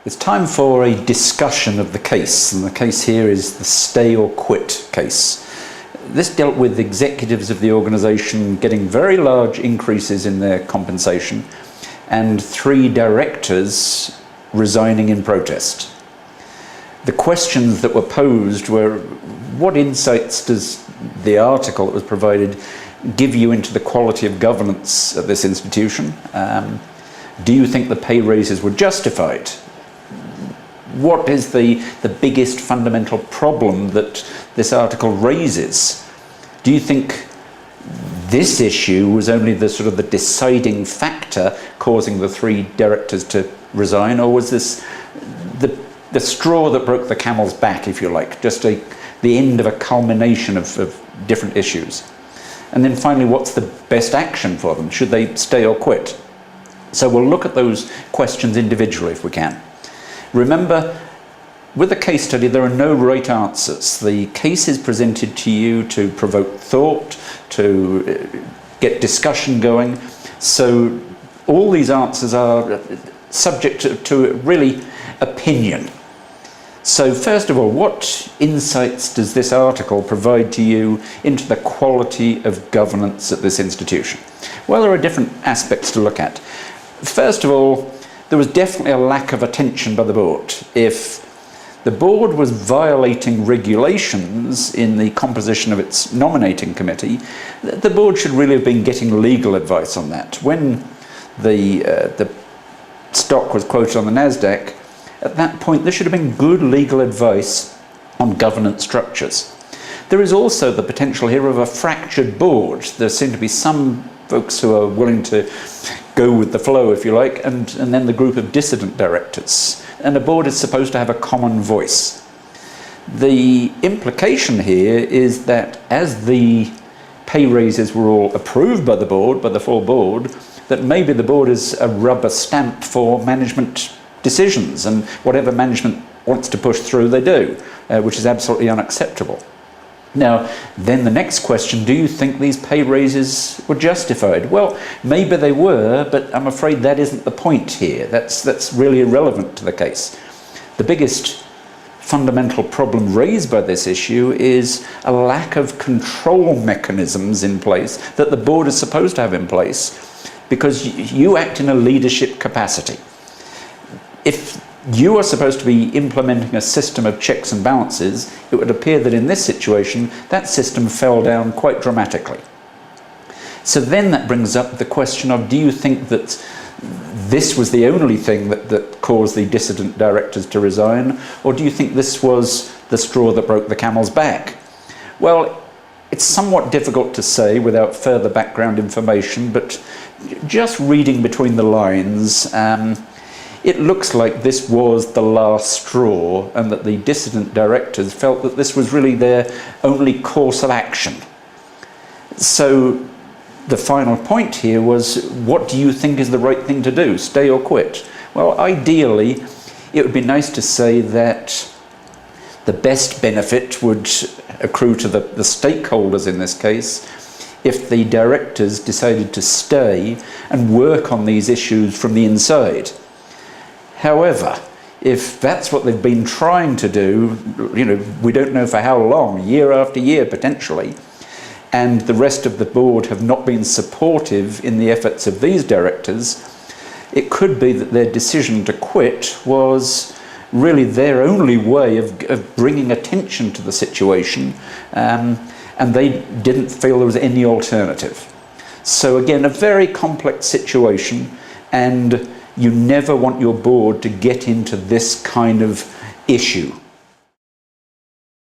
It's time for a discussion of the case, and the case here is the stay or quit case. This dealt with executives of the organisation getting very large increases in their compensation and 3 directors resigning in protest. The questions that were posed were, what insights does the article that was provided give you into the quality of governance of this institution? Do you think the pay raises were justified? What is the biggest fundamental problem that this article raises? Do you think this issue was only the deciding factor causing the 3 directors to resign, or was this the straw that broke the camel's back, if you like, just the end of a culmination of different issues? And then finally, what's the best action for them? Should they stay or quit? So we'll look at those questions individually if we can. Remember, with the case study, there are no right answers. The case is presented to you to provoke thought, to get discussion going. So all these answers are subject to really opinion. So first of all, what insights does this article provide to you into the quality of governance at this institution? Well, there are different aspects to look at. First of all, there was definitely a lack of attention by the board. If the board was violating regulations in the composition of its nominating committee, the board should really have been getting legal advice on that. When the stock was quoted on the NASDAQ, at that point there should have been good legal advice on governance structures. There is also the potential here of a fractured board. There seem to be some folks who are willing to go with the flow, if you like, and then the group of dissident directors. And a board is supposed to have a common voice. The implication here is that as the pay raises were all approved by the board, by the full board, that maybe the board is a rubber stamp for management decisions, and whatever management wants to push through, they do, which is absolutely unacceptable. Now, then the next question, do you think these pay raises were justified? Well, maybe they were, but I'm afraid that isn't the point here. That's really irrelevant to the case. The biggest fundamental problem raised by this issue is a lack of control mechanisms in place that the board is supposed to have in place, because you act in a leadership capacity. If you are supposed to be implementing a system of checks and balances, it would appear that in this situation, that system fell down quite dramatically. So then that brings up the question of, do you think that this was the only thing that caused the dissident directors to resign, or do you think this was the straw that broke the camel's back? Well, it's somewhat difficult to say without further background information, but just reading between the lines, it looks like this was the last straw, and that the dissident directors felt that this was really their only course of action. So the final point here was, what do you think is the right thing to do, stay or quit? Well, ideally, it would be nice to say that the best benefit would accrue to the stakeholders in this case if the directors decided to stay and work on these issues from the inside. However, if that's what they've been trying to do, we don't know for how long, year after year potentially, and the rest of the board have not been supportive in the efforts of these directors, it could be that their decision to quit was really their only way of bringing attention to the situation, and they didn't feel there was any alternative. So again, a very complex situation, and you never want your board to get into this kind of issue.